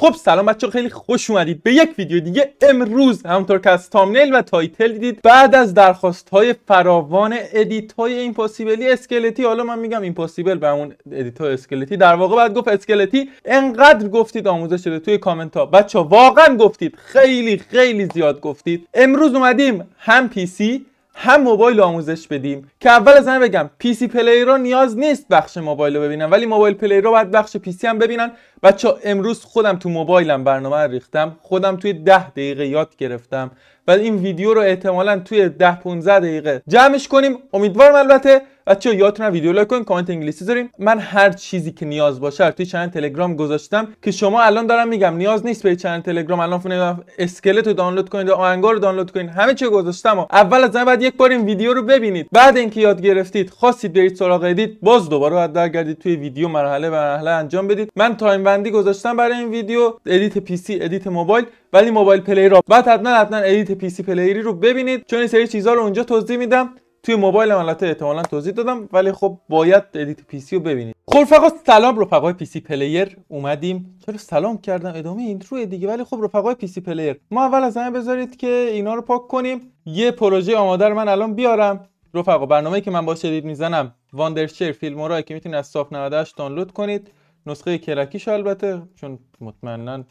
خب سلام بچه‌ها، خیلی خوش اومدید به یک ویدیو دیگه. امروز همونطور که از تامنیل و تایتل دیدید، بعد از درخواست‌های فراوان ادیت‌های ایمپاسیبلی اسکلتی، حالا من میگم ایمپاسیبل به همون ادیت‌های اسکلتی، در واقع باید گفت اسکلتی، انقدر گفتید آموزش شده توی کامنت‌ها بچه‌ها، واقعا گفتید، خیلی زیاد گفتید. امروز اومدیم هم پی سی هم موبایل آموزش بدیم که اول از همه بگم پی سی پلیرها نیاز نیست بخش موبایل رو ببینن، ولی موبایل پلیرها باید بخش پی سی هم ببینن. بچه‌ها امروز خودم تو موبایلم برنامه رو ریختم، خودم توی 10 دقیقه یاد گرفتم و این ویدیو رو احتمالاً توی 10-15 دقیقه جمعش کنیم. امیدوارم البته بچه‌ها یادتون ویدیو لایک کنین، کامنت انگلیسی بذارین. من هر چیزی که نیاز باشه توی چنل تلگرام گذاشتم که شما الان دارم میگم نیاز نیست به چنل تلگرام الان فون اسکلت رو دانلود کنید، آهنگا رو دانلود کنید، همه چی گذاشتم. اول از همه بعد یک بار این ویدیو رو ببینید، بعد اینکه یاد گرفتید خواستید برید سراغ ادیت، باز دوباره بعد برگردید توی ویدیو مرحله به مرحله انجام بدید. من تایم بندی گذاشتم برای این ویدیو، ادیت پی سی، ادیت موبایل، ولی موبایل پلیرها بعد حتما ادیت پی سی پلیری رو ببینید، چون این سری چیزا رو اونجا توضیح میدم. توی موبایل البته احتمالاً توضیح دادم، ولی خب باید ادیت پی سی رو ببینید. خب رفقا سلام رفقای پی سی پلیر، اومدیم. چرا سلام کردم ادامه اینترو دیگه، ولی خب رفقای پی سی پلیر، ما اول از همه بذارید که اینا رو پاک کنیم. یه پروژه آماده رو من الان بیارم. رفقا برنامه‌ای که من باهاش ادیت میزنم واندرشیر فیلمورایی که میتونید از صاف 98 دانلود کنید، نسخه کرکیش البته، چون مطمئناً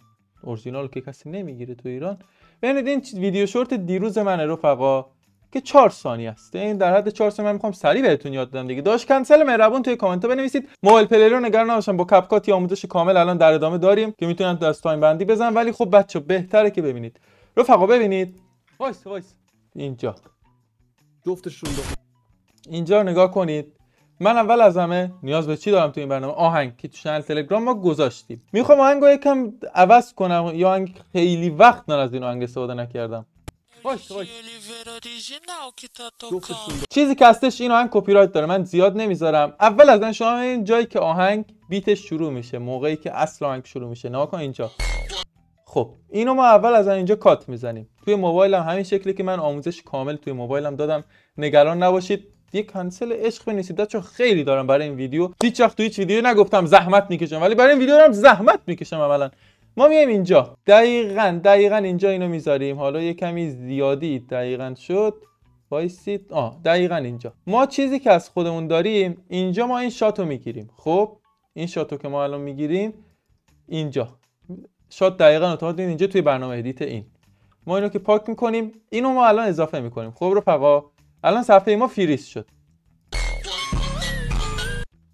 اورجینال که کسی نمیگیره تو ایران. ببینید این ویدیو شورت دیروز منه رفقا که 4 ثانیه است. این در حد 4 ثانیه من میخوام سریع بهتون یاد بدم دیگه. داش کنسل مهربون توی کامنت ها بنویسید. موبایل پلیر رو نگران نباشن، با کپکات یا آموزش کامل الان در ادامه داریم که میتونن دست تایم بندی بزنن، ولی خب بچه‌ها بهتره که ببینید. رفقا ببینید. وایس اینجا جفتشون اینجا نگاه کنید. من اول از همه نیاز به چی دارم تو این برنامه؟ آهنگ که تو چنل تلگرام ما گذاشتیم. میخوام آهنگو یکم عوض کنم، یا آهنگ خیلی وقت از این آهنگ استفاده نکردم. وایس چیزی که هستش این آهنگ کپی رایت داره، من زیاد نمیذارم. اول از من شما این جایی که آهنگ بیتش شروع میشه، موقعی که اصل آهنگ شروع میشه، نگاه کن اینجا. خب اینو ما اول از اینجا کات میزنیم. توی موبایلم همین شکلی که من آموزش کامل توی موبایلم دادم، نگران نباشید. یک کانسل عشق بنویسید بچه‌ها، خیلی دارم برای این ویدیو. هیچ وقت تو هیچ ویدیو نگفتم زحمت میکشم، ولی برای این ویدیو دارم زحمت میکشم. اولا ما میایم اینجا، دقیقاً اینجا اینو میذاریم. حالا یه کمی زیادی دقیقاً شد، وایسید. دقیقاً اینجا ما چیزی که از خودمون داریم، اینجا ما این شاتو میگیریم. خب این شاتو که ما الان میگیریم اینجا، شات دقیقاً اتوماتیک اینجا توی برنامه ادیت. این ما اینو که پاک میکنیم، اینو ما الان اضافه میکنیم. خب رفقا الان صفحه ما فریز شد.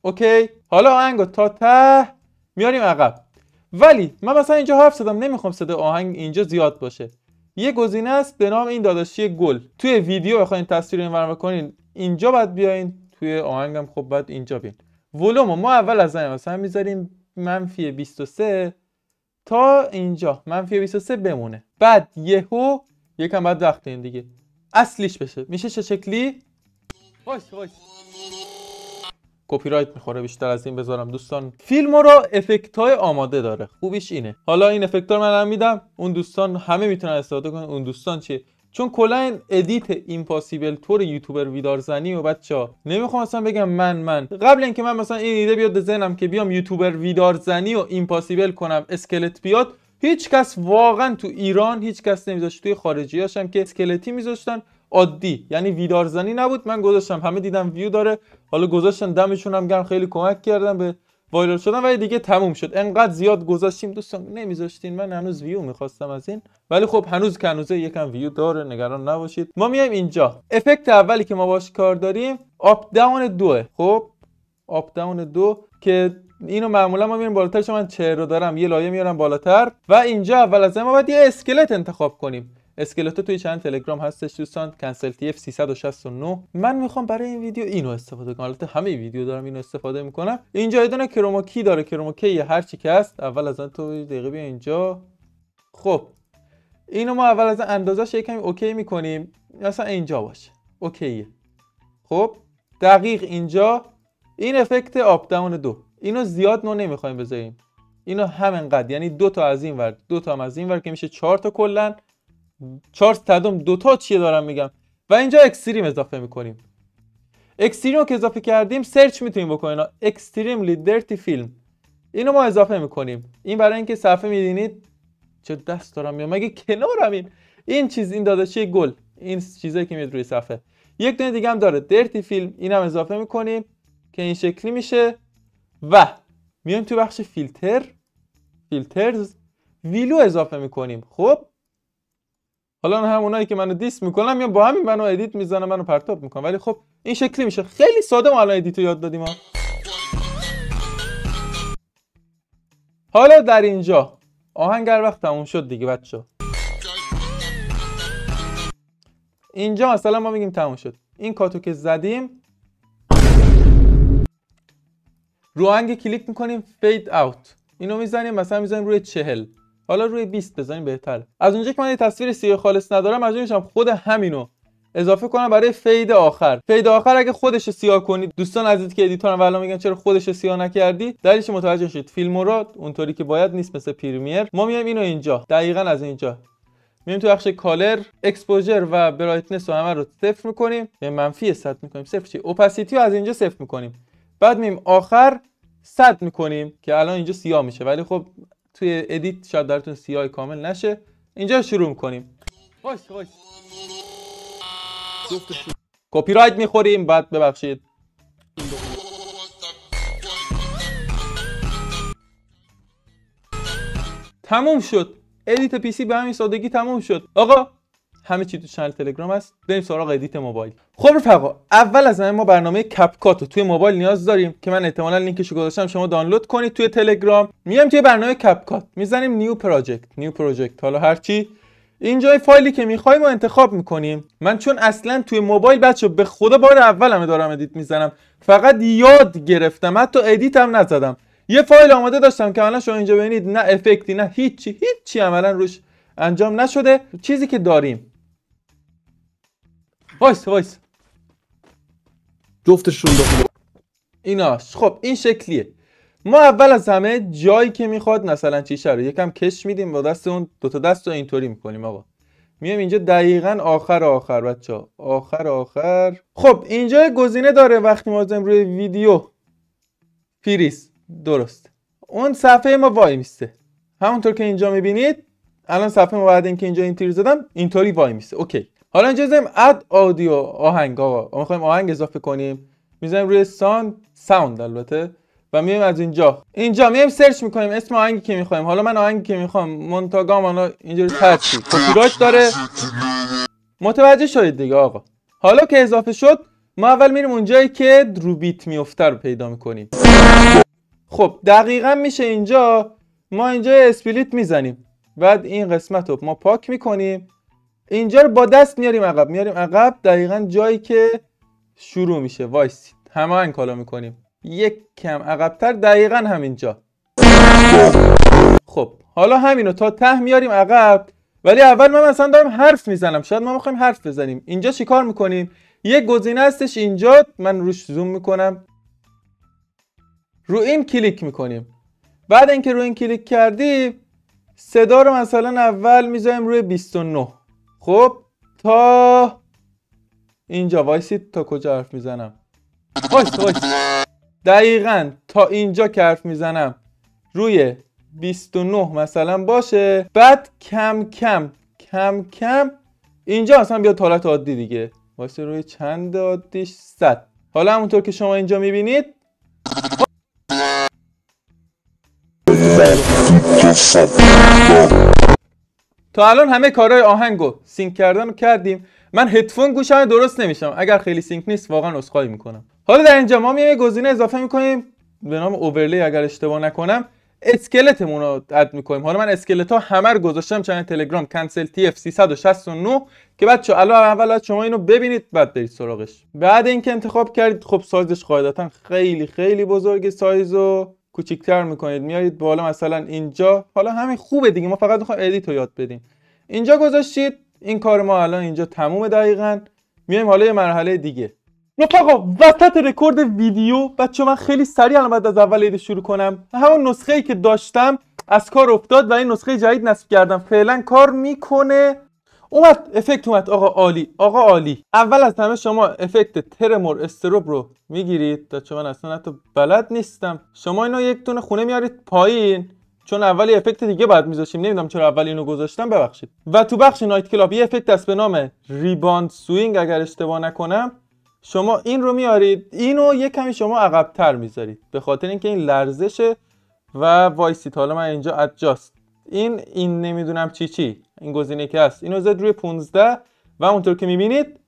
اوکی، حالا آهنگو تا ته میاریم عقب. ولی من مثلا اینجا حرف زدم، نمیخوام صدا آهنگ اینجا زیاد باشه. یه گزینه است به نام این داداشی گل. توی ویدیو بخواید تصویر اینور بکنین، اینجا باید بیاین. توی آهنگم خب باید اینجا بیاین. ولومو ما اول از این مثلا میذاریم -23 تا اینجا -23 بمونه. بعد یهو یکم بعد وقت این دیگه اصلیش بشه. میشه چه شکلی؟ وایس کپی رایت میخوره بیشتر از این بذارم دوستان. فیلمو رو افکت های آماده داره، خوبیش اینه. حالا این افکت ها رو من میدم، اون دوستان همه میتونن استفاده کنن. اون دوستان چیه؟ چون کلا این ادیت ایمپاسیبل تور یوتیوبر ویدارزنی و بچا نمیخوام اصلا بگم من قبل اینکه من مثلا این ایده بیاد به ذهنم که بیام یوتیوبر ویدارزنی و ایمپاسیبل کنم اسکلت بیاد، هیچ کس واقعا تو ایران هیچ کس نمیذاشت. توی خارجی هاشم که اسکلتی میذاشتن، عادی یعنی ویدارزنی نبود. من گذاشتم، همه دیدم ویو داره، حالا گذاشتن، دمشون هم گرم، خیلی کمک کردن به وایرال شدن، ولی دیگه تموم شد. انقدر زیاد گذاشتیم دوستان نمیذاشتین. من هنوز ویو میخواستم از این، ولی خب هنوز که هنوزه یکم ویو داره، نگران نباشید. ما میایم اینجا، افکت اولی که ما باش کار داریم آپ داون 2. خب آپ داون 2 که اینو معمولا ما میریم بالاتر، چون من چهره رو دارم یه لایه میارم بالاتر و اینجا اول از همه ما باید یه اسکلت انتخاب کنیم. اسکلت توی چنل تلگرام هستش دوستان، کنسل تی اف 369. من میخوام برای این ویدیو اینو استفاده کنم. البته همه ویدیو دارم اینو استفاده میکنم. اینجا یه دونه کروما کی داره، کروما کی هر چی که هست. اول از اون تو دقیقه بیا اینجا. خب اینو ما اول از اندازه‌اش یکم اوکی میکنیم، مثلا اینجا باشه اوکیه. خب دقیق اینجا این افکت آپ داون 2، اینو زیاد نو نمیخوایم بذاریم، اینو همینقدر، یعنی 2 تا از این ور 2 تا از این ور که میشه 4 تا کلا. 4 تدوم 2 تا چیه دارم میگم. و اینجا اکستریم اضافه میکنیم. اکستریم رو که اضافه کردیم سرچ میتونیم بکنین، اکستریملی درتی فیلم. اینو ما اضافه میکنیم. این برای اینکه صفحه میبینید چه دست دارم یا مگه کنارم این چیز این داداشی گل، این چیزایی که میاد روی صفحه. یک دونه دیگه هم داره درتی فیلم، اینم اضافه میکنیم که این شکلی میشه و میایم تو بخش فیلترز ویلو اضافه میکنیم. خب حالا همونایی که منو دیس میکنن میام با همین منو ادیت میزنن، منو پرتاب میکنن، ولی خب این شکلی میشه. خیلی ساده ما الان ادیتو یاد دادیم ها. حالا در اینجا آهنگ هر وقت تموم شد دیگه بچه، اینجا مثلا ما میگیم تموم شد. این کاتو که زدیم رو آهنگ کلیک میکنیم فید اوت، اینو میزنیم مثلا میزنیم روی 40، حالا روی 20 بزنیم بهتره. از اونجا که من یه تصویر سیاه خالص ندارم مجبور میشم خود همینو اضافه کنم برای فید آخر. فید آخر اگه خودش سیاه کنید، دوستان عزیزی که ادیتورن والا میگن چرا خودش سیاه نکردی، دلیلش متوجه شید فیلمورا اونطوری که باید نیست مثل پریمیر. ما میایم اینو اینجا دقیقاً از اینجا میایم تو بخش کالر، اکسپوژر و برایتنس رو همه رو صفر میکنیم، یعنی منفی 100 میکنیم. صفر چی؟ اوپاسیتی رو از اینجا صفر میکنیم. بعد میایم آخر 100 میکنیم که الان اینجا سیاه میشه، ولی خب توی ادیت شاید درتون سیاه کامل نشه. اینجا شروع میکنیم. وایس کپی رایت میخوریم، بعد ببخشید تموم شد. ادیت پی سی به همین سادگی تموم شد. آقا همه چی تو چنل تلگرام هست، بریم سراغ ادیت موبایل. خب رفقا، اول از همه ما برنامه کپکات رو توی موبایل نیاز داریم که من احتمالاً لینکشو گذاشتم، شما دانلود کنید توی تلگرام. میایم توی برنامه کپکات میزنیم نیو پروژکت، حالا هر چی. اینجا فایلی که میخوایم رو انتخاب میکنیم. من چون اصلا توی موبایل بچه به خدا بار اولمه دارم ادیت میزنم، فقط یاد گرفتم، حتی ادیت هم نزدم. یه فایل آماده داشتم که الان شما اینجا ببینید نه افکتی نه هیچی عملا روش انجام نشده. چیزی که داریم وایس جفتشون داخل ایناش. خب این شکلیه. ما اول از همه جایی که میخواد مثلا چیشه رو یکم کش میدیم با دست اون دوتا دست رو اینطوری میکنیم. آقا میام اینجا دقیقاً آخر بچه آخر. خب اینجا گزینه داره وقتی ما بزنیم روی ویدیو فریز، درست اون صفحه ما وای میسته همونطور که اینجا میبینید. الان صفحه ما بعد اینکه اینجا اینطوری زدم اینطوری وای میسته. اوکی، حالا اینجا بزنیم اد آدیو آهنگ. آقا ما میخوایم آهنگ اضافه کنیم، میذاریم روی ساوند البته و میایم از اینجا میایم سرچ میکنیم اسم آهنگی که میخوایم. حالا من آهنگی که میخوام مونتاگامانا اینجوری ترچی کپی رایت داره، متوجه شدید دیگه آقا. حالا که اضافه شد ما اول میریم اونجایی که رو بیت میفته رو پیدا میکنیم. خب دقیقاً میشه اینجا ما اینجا اسپلیت میزنیم، بعد این قسمت رو ما پاک میکنیم، اینجا رو با دست میاریم عقب دقیقاً جایی که شروع میشه. وایسید هماهنگ کالا میکنیم یک کم عقب‌تر، دقیقاً همینجا. خب حالا همینو تا ته میاریم عقب، ولی اول من مثلا دارم حرف میزنم، شاید ما میخوایم حرف بزنیم. اینجا چیکار میکنیم؟ یک گزینه هستش اینجا، من روش زوم میکنم، رو این کلیک میکنیم. بعد اینکه رو این کلیک کردیم صدا رو مثلا اول میذاریم روی 29. خب تا اینجا وایسید تا کجا حرف میزنم. وایس دقیقاً تا اینجا که حرف میزنم روی 29 مثلا باشه. بعد کم کم اینجا اصلا بیاد حالت عادی دیگه. واسه روی چند عادیش 100. حالا همونطور که شما اینجا میبینید تا الان همه کارهای آهنگو سینک کردن رو کردیم. من هدفون گوشم درست نمیشم، اگر خیلی سینک نیست واقعا عذرخواهی میکنم. حالا در اینجا ما میایم گزینه اضافه میکنیم به نام اوورلی، اگر اشتباه نکنم اسکلتمون رو اد میکنیم. حالا من اسکلت ها همه رو گذاشتم چنل تلگرام کنسل TF 369 که بچه اول شما اینو ببینید بعد برید سراغش. بعد اینکه انتخاب کردید خب سایزش قاعدتا خیلی بزرگه، سایزو کوچیک‌تر میکنید میارید بالا مثلا اینجا. حالا همین خوبه دیگه، ما فقط میخوایم ادیت رو یاد بدیم. اینجا گذاشتید، این کار ما الان اینجا تمومه دقیقاً. میایم حالا یه مرحله دیگه. رفقا وسط رکورد ویدیو بچه من خیلی سریع الان بعد از اول ادیت شروع کنم. همون نسخه‌ای که داشتم از کار افتاد و این نسخه جدید نصب کردم، فعلا کار میکنه. اومد افکت اومد. آقا عالی، آقا عالی. اول از همه شما افکت ترمور استروب رو میگیرید، چون من اصلا حتی بلد نیستم. شما اینو یک دونه خونه میارید پایین، چون اولی افکت دیگه بعد میذاشیم، نمیدونم چرا اول اینو گذاشتم، ببخشید. و تو بخش نایت کلاب یه افکت هست به نام ریباند سوینگ اگر اشتباه نکنم. شما این رو میارید، اینو یه کمی شما عقب‌تر میذارید به خاطر اینکه این لرزشه. و وایسید حالا من اینجا ادجاست این نمیدونم چی این گزینه که هست، اینو زد روی 15 و اونطور که میبینید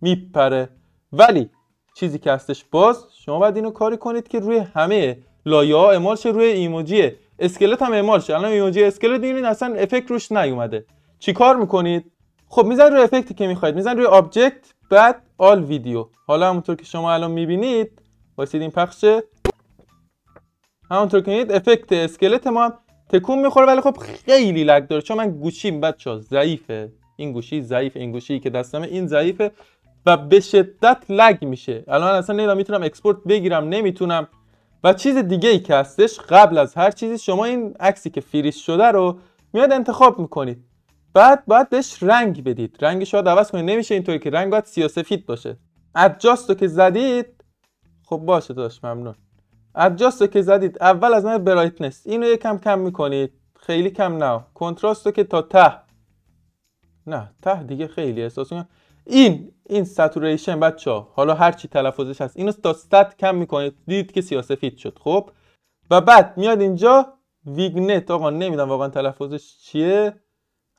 میپره. ولی چیزی که هستش باز شما باید اینو کاری کنید که روی همه لایه ها اعمال شه، روی ایموجی اسکلت هم اعمال شه. الان ایموجی اسکلت میبینید اصلا افکت روش نیومده. چی کار میکنید؟ خب میزنید روی افکتی که میخواید، میزنید روی آبجکت، بعد آل ویدیو. حالا همونطور که شما الان میبینید، واسید این پخشه، همونطور که میبینید افکت اسکلت ما هم تکون میخوره. ولی خب خیلی لگ داره، چون من گوشیم بچه‌ها ضعیفه. این گوشی ضعیفه، این گوشی که دستمه این ضعیفه و به شدت لگ میشه. الان اصلا نمیدونم میتونم اکسپورت بگیرم نمیتونم. و چیز دیگه ای که هستش، قبل از هر چیزی شما این عکسی که فریز شده رو میاد انتخاب میکنید، بعد باید بهش رنگ بدید. رنگش رو عوض کنید. نمیشه اینطوری که رنگ باید سیاه‌سفید باشه. ادجاست رو که زدید، خب باشه داشت، ممنون. ادجاست رو که زدید، اول از همه برایتنس اینو یکم کم میکنید، خیلی کم نه. کنتراست رو که تا ته، نه ته دیگه خیلی احساس میکنم. این ساتوریشن بچه‌ها، حالا هر چی تلفظش هست، اینو تا 100 کم میکنید، دیدید که سیاه‌سفید شد. خب و بعد میاد اینجا ویگنت، آقا نمیدونم واقعا تلفظش چیه،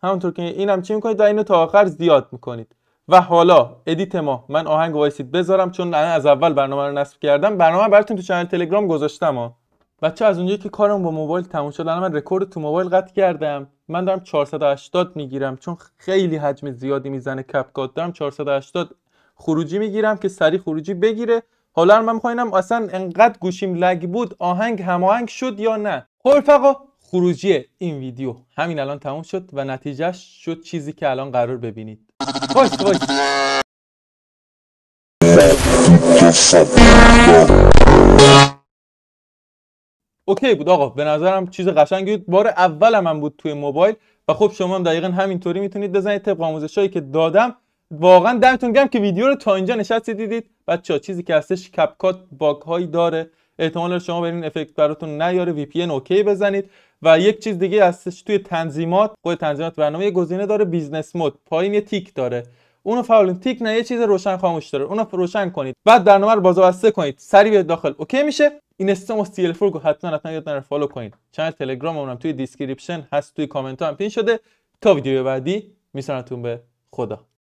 همونطور که اینم چی میکنید و اینو تا آخر زیاد میکنید. و حالا ادیت ما، من آهنگ وایسید بذارم چون من از اول برنامه رو نصب کردم. برنامه براتون تو کانال تلگرام گذاشتم ها بچه. از اونجایی که کارم با موبایل تموم شد، الان من رکورد تو موبایل قطع کردم. من دارم 480 میگیرم چون خیلی حجم زیادی میزنه کپکات. دارم 480 خروجی میگیرم که سریع خروجی بگیره. حالا من میخواینم اصلا انقدر گوشیم لگ بود آهنگ هماهنگ شد یا نه. خب رفقا، خروجی این ویدیو همین الان تموم شد و نتیجهش شد چیزی که الان قرار ببینید. وایس اوکی بود آقا، به نظرم چیز قشنگی بود. بار اولم هم بود توی موبایل و خب شما هم دقیقاً همینطوری میتونید بزنید طبق آموزشایی که دادم. واقعا دمتون گرم که ویدیو رو تا اینجا نشستید دیدید. بچه‌ها چیزی که هستش کپکات باگ هایی داره، احتمال شما برین افکت براتون نیاره، وی پی ان اوکی بزنید. و یک چیز دیگه هستش توی تنظیمات، خود تنظیمات برنامه یه گزینه داره بیزنس مود، پایین یه تیک داره، اونو فعال، تیک نه یه چیز روشن خاموش داره، اونو روشن کنید. بعد برنامه رو بازوبسته کنید، سریع به داخل اوکی میشه. اینستام و CL4 رو حتما یاد نره فالو کنید. چنل تلگراممون هم توی دیسکریپشن هست، توی کامنت ها هم پین شده. تا ویدیو بعدی میسپارمتون به خدا.